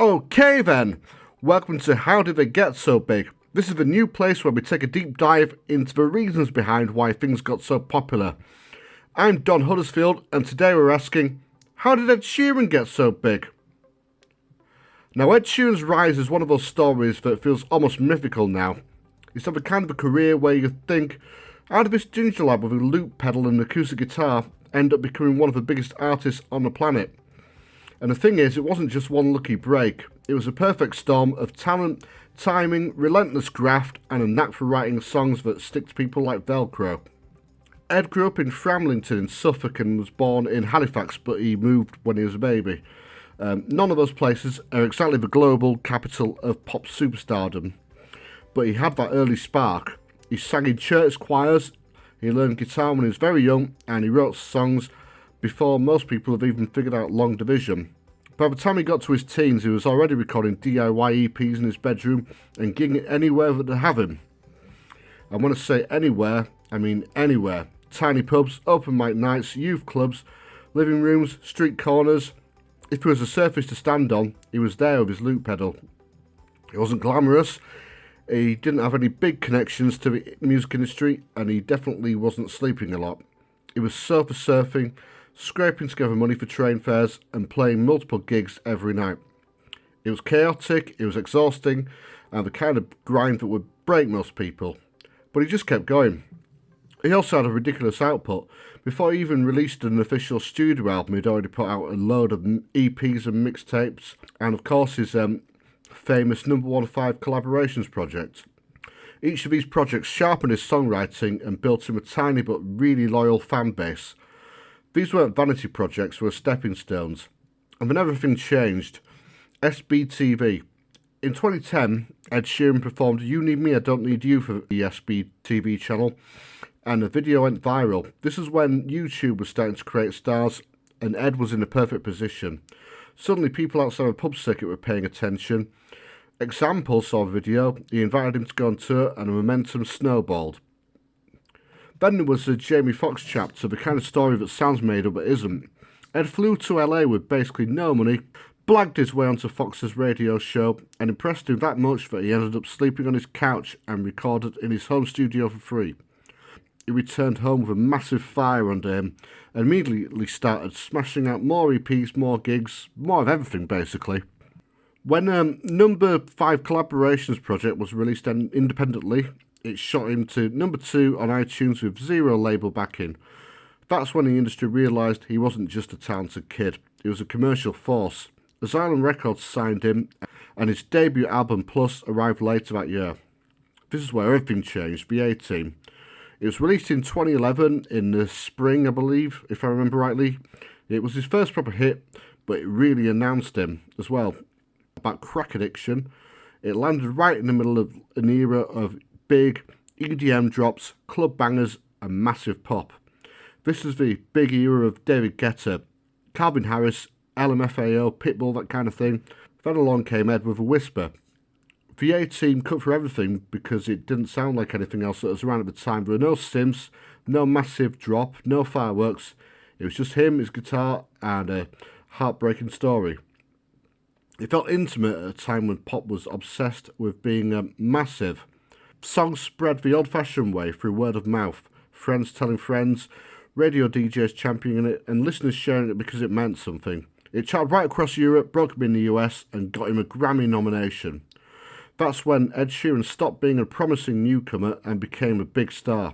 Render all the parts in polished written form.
Okay then, welcome to How Did They Get So Big? This is the new place where we take a deep dive into the reasons behind why things got so popular. I'm Don Huddersfield, and today we're asking, how did Ed Sheeran get so big? Now, Ed Sheeran's rise is one of those stories that feels almost mythical now. He's had the kind of a career where you think, how did this ginger lad with a loop pedal and acoustic guitar end up becoming one of the biggest artists on the planet? And the thing is, it wasn't just one lucky break. It was a perfect storm of talent, timing, relentless graft, and a knack for writing songs that stick to people like Velcro. Ed grew up in Framlington in Suffolk and was born in Halifax, but he moved when he was a baby. None of those places are exactly the global capital of pop superstardom, but he had that early spark. He sang in church choirs, he learned guitar when he was very young, and he wrote songs before most people have even figured out long division. By the time he got to his teens, he was already recording DIY EPs in his bedroom and gigging anywhere that they have him. And when I say anywhere, I mean anywhere. Tiny pubs, open mic nights, youth clubs, living rooms, street corners. If there was a surface to stand on, he was there with his loop pedal. It wasn't glamorous, he didn't have any big connections to the music industry, and he definitely wasn't sleeping a lot. He was sofa surfing, scraping together money for train fares, and playing multiple gigs every night. It was chaotic, it was exhausting, and the kind of grind that would break most people. But he just kept going. He also had a ridiculous output. Before he even released an official studio album, he'd already put out a load of EPs and mixtapes, and of course his famous number 1 5 collaborations project. Each of these projects sharpened his songwriting and built him a tiny but really loyal fan base. These weren't vanity projects, they were stepping stones. And then everything changed. SBTV. In 2010, Ed Sheeran performed You Need Me, I Don't Need You for the SBTV channel, and the video went viral. This is when YouTube was starting to create stars, and Ed was in a perfect position. Suddenly, people outside the pub circuit were paying attention. Example saw the video, he invited him to go on tour, and the momentum snowballed. Then there was the Jamie Foxx chapter, the kind of story that sounds made up but isn't. Ed flew to LA with basically no money, blagged his way onto Fox's radio show, and impressed him that much that he ended up sleeping on his couch and recorded in his home studio for free. He returned home with a massive fire under him, and immediately started smashing out more EPs, more gigs, more of everything basically. When number 5 collaborations project was released independently, it shot him to number 2 on iTunes with zero label backing. That's when the industry realised he wasn't just a talented kid, he was a commercial force. Asylum Records signed him, and his debut album Plus arrived later that year. This is where everything changed, the A-Team. It was released in 2011, in the spring I believe, if I remember rightly. It was his first proper hit, but it really announced him as well. About crack addiction, it landed right in the middle of an era of big EDM drops, club bangers, and massive pop. This is the big era of David Guetta, Calvin Harris, LMFAO, Pitbull, that kind of thing. Then along came Ed with a whisper. The A-Team cut for everything because it didn't sound like anything else that was around at the time. There were no synths, no massive drop, no fireworks. It was just him, his guitar, and a heartbreaking story. It felt intimate at a time when pop was obsessed with being massive. Songs spread the old-fashioned way through word of mouth, friends telling friends, radio DJs championing it, and listeners sharing it because it meant something. It charted right across Europe, broke him in the US, and got him a Grammy nomination. That's when Ed Sheeran stopped being a promising newcomer and became a big star.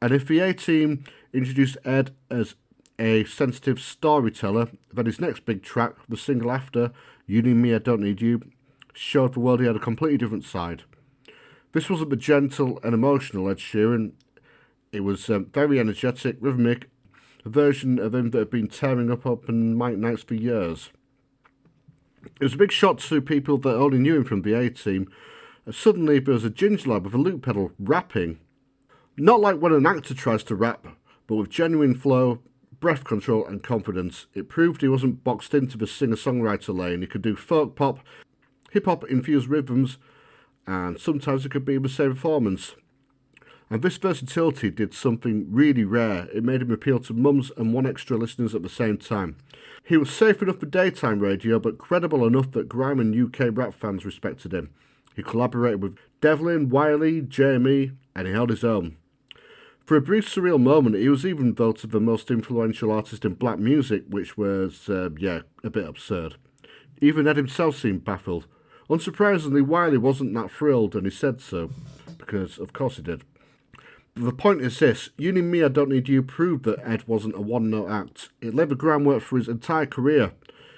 And if the A-Team introduced Ed as a sensitive storyteller, then his next big track, the single after, You Need Me, I Don't Need You, showed the world he had a completely different side. This wasn't the gentle and emotional Ed Sheeran. It was very energetic, rhythmic, a version of him that had been tearing up open mic nights for years. It was a big shock to people that only knew him from the A-Team. Suddenly there was a ginger lad with a loop pedal rapping. Not like when an actor tries to rap, but with genuine flow, breath control and confidence. It proved he wasn't boxed into the singer-songwriter lane. He could do folk pop, hip-hop infused rhythms, and sometimes it could be the same performance. And this versatility did something really rare. It made him appeal to mums and one extra listeners at the same time. He was safe enough for daytime radio, but credible enough that grime and UK rap fans respected him. He collaborated with Devlin, Wiley, Jamie, and he held his own. For a brief surreal moment, he was even voted the most influential artist in black music, which was, a bit absurd. Even Ed himself seemed baffled. Unsurprisingly, Wiley wasn't that thrilled, and he said so, because of course he did. But the point is this: You Need Me, I Don't Need You proved that Ed wasn't a one-note act. It laid the groundwork for his entire career.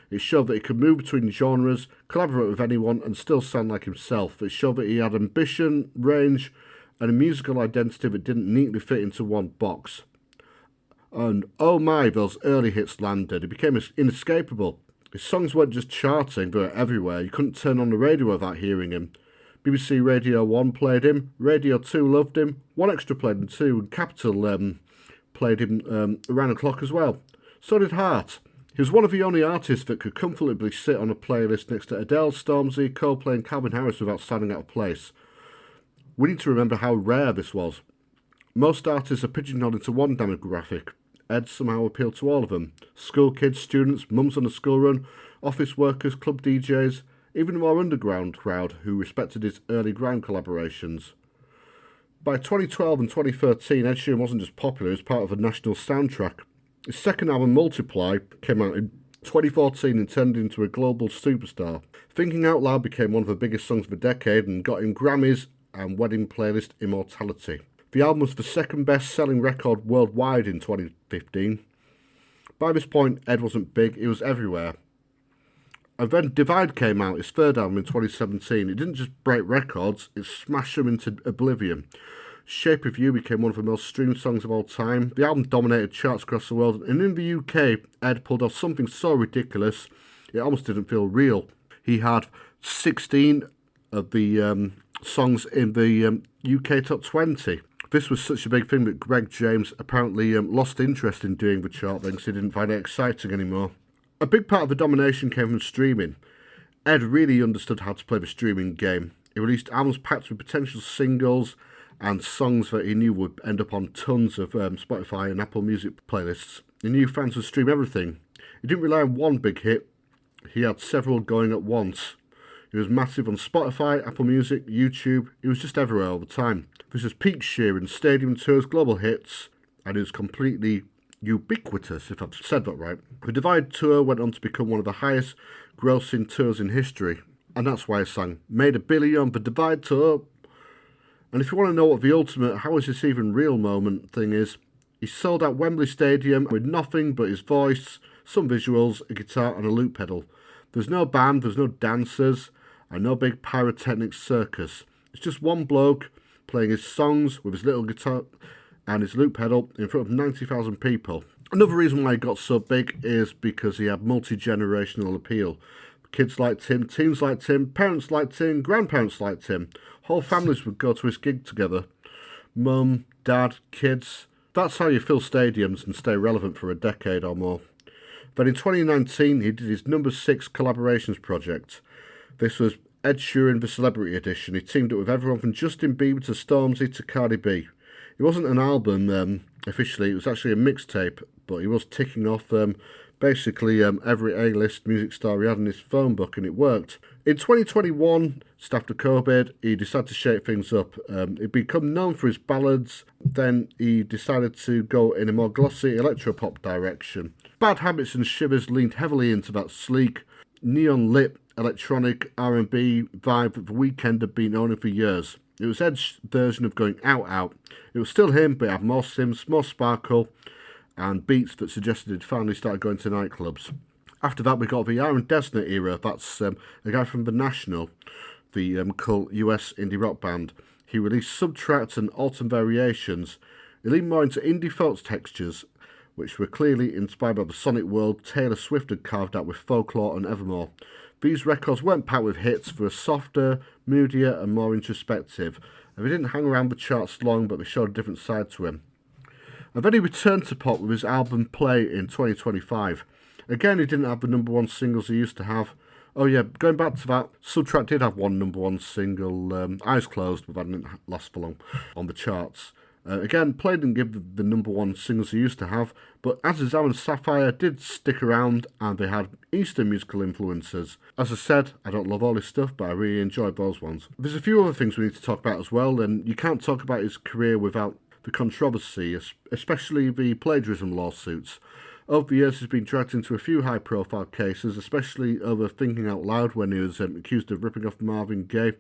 It showed that he could move between genres, collaborate with anyone, and still sound like himself. It showed that he had ambition, range, and a musical identity that didn't neatly fit into one box. And oh my, those early hits landed. He became inescapable. His songs weren't just charting, they were everywhere. You couldn't turn on the radio without hearing him. BBC Radio 1 played him, Radio 2 loved him, 1Extra played him too, and Capital played him around the clock as well. So did Heart. He was one of the only artists that could comfortably sit on a playlist next to Adele, Stormzy, Coldplay and Calvin Harris without standing out of place. We need to remember how rare this was. Most artists are pigeonholed into one demographic. Ed somehow appealed to all of them. School kids, students, mums on the school run, office workers, club DJs, even a more underground crowd who respected his early grime collaborations. By 2012 and 2013, Ed Sheeran wasn't just popular, he was part of a national soundtrack. His second album, Multiply, came out in 2014 and turned into a global superstar. Thinking Out Loud became one of the biggest songs of the decade and got him Grammys and wedding playlist immortality. The album was the second best-selling record worldwide in 2015. By this point, Ed wasn't big, he was everywhere. And then Divide came out, his third album in 2017. It didn't just break records, it smashed them into oblivion. Shape of You became one of the most streamed songs of all time. The album dominated charts across the world, and in the UK, Ed pulled off something so ridiculous, it almost didn't feel real. He had 16 of the songs in the UK Top 20. This was such a big thing that Greg James apparently lost interest in doing the chart then because he didn't find it exciting anymore. A big part of the domination came from streaming. Ed really understood how to play the streaming game. He released albums packed with potential singles and songs that he knew would end up on tons of Spotify and Apple Music playlists. He knew fans would stream everything. He didn't rely on one big hit, he had several going at once. He was massive on Spotify, Apple Music, YouTube. He was just everywhere all the time. This was peak Sheeran, stadium tours, global hits, and he was completely ubiquitous, if I've said that right. The Divide tour went on to become one of the highest grossing tours in history, and that's why I sang Made $1 billion, the Divide tour. And if you want to know what the ultimate how is this even real moment thing is, he sold out Wembley Stadium with nothing but his voice, some visuals, a guitar and a loop pedal. There's no band, there's no dancers, and no big pyrotechnic circus. It's just one bloke playing his songs with his little guitar and his loop pedal in front of 90,000 people. Another reason why he got so big is because he had multi-generational appeal. Kids liked him, teens liked him, parents liked him, grandparents liked him. Whole families would go to his gig together. Mum, dad, kids. That's how you fill stadiums and stay relevant for a decade or more. Then in 2019, he did his number 6 collaborations project. This was Ed Sheeran, the Celebrity Edition. He teamed up with everyone from Justin Bieber to Stormzy to Cardi B. It wasn't an album officially, it was actually a mixtape, but he was ticking off basically every A-list music star he had in his phone book, and it worked. In 2021, just after COVID, he decided to shake things up. He'd become known for his ballads, then he decided to go in a more glossy electropop direction. Bad Habits and Shivers leaned heavily into that sleek, neon-lit electronic R&B vibe that The Weeknd had been owning for years. It was Ed's version of going out. It was still him, but it had more sims, more sparkle, and beats that suggested he'd finally started going to nightclubs. After that, we got the Aaron Dessner era. That's a guy from The National, the cult US indie rock band. He released Subtract and Autumn Variations. He leaned more into indie folk textures, which were clearly inspired by the sonic world Taylor Swift had carved out with Folklore and Evermore. These records weren't packed with hits, they were softer, moodier and more introspective. And they didn't hang around the charts long, but they showed a different side to him. And then he returned to pop with his album Play in 2025. Again, he didn't have the number 1 singles he used to have. Oh yeah, going back to that, Subtract did have one number 1 single, Eyes Closed, but that didn't last for long on the charts. Again, Play didn't give the number one singles he used to have, but Azizam and Sapphire did stick around and they had Eastern musical influences. As I said, I don't love all his stuff, but I really enjoyed those ones. There's a few other things we need to talk about as well, and you can't talk about his career without the controversy, especially the plagiarism lawsuits. Over the years, he's been dragged into a few high-profile cases, especially over Thinking Out Loud when he was accused of ripping off Marvin Gaye.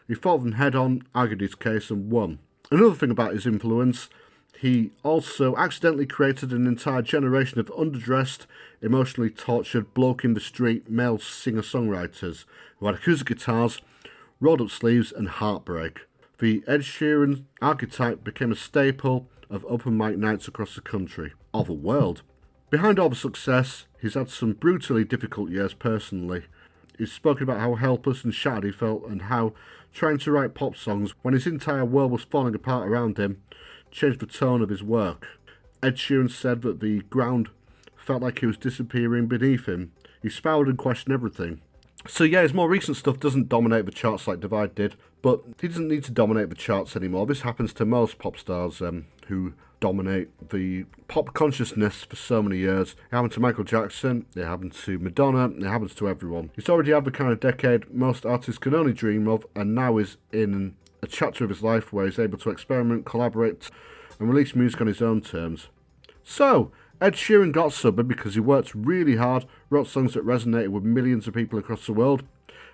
He fought them head-on, argued his case, and won. Another thing about his influence, he also accidentally created an entire generation of underdressed, emotionally tortured, bloke-in-the-street male singer-songwriters who had acoustic guitars, rolled-up sleeves, and heartbreak. The Ed Sheeran archetype became a staple of open mic nights across the country, or the world. Behind all the success, he's had some brutally difficult years personally. He's spoken about how helpless and shattered he felt and how trying to write pop songs when his entire world was falling apart around him changed the tone of his work. Ed Sheeran said that the ground felt like he was disappearing beneath him. He spouted and questioned everything. So yeah, his more recent stuff doesn't dominate the charts like Divide did, but he doesn't need to dominate the charts anymore. This happens to most pop stars who dominate the pop consciousness for so many years. It happened to Michael Jackson, it happened to Madonna, it happens to everyone. He's already had the kind of decade most artists can only dream of, and now is in a chapter of his life where he's able to experiment, collaborate, and release music on his own terms. So, Ed Sheeran got so big because he worked really hard, wrote songs that resonated with millions of people across the world,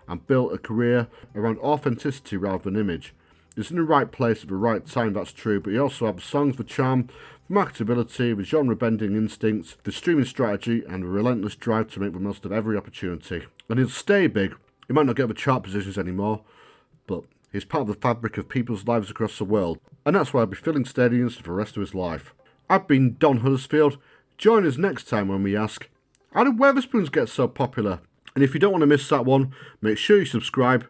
and built a career around authenticity rather than image. He's in the right place at the right time, that's true, but he also had the songs, the charm, the marketability, the genre-bending instincts, the streaming strategy, and the relentless drive to make the most of every opportunity. And he'll stay big. He might not get the chart positions anymore, but he's part of the fabric of people's lives across the world, and that's why he'll be filling stadiums for the rest of his life. I've been Don Huddersfield. Join us next time when we ask, how did Wetherspoons get so popular? And if you don't want to miss that one, make sure you subscribe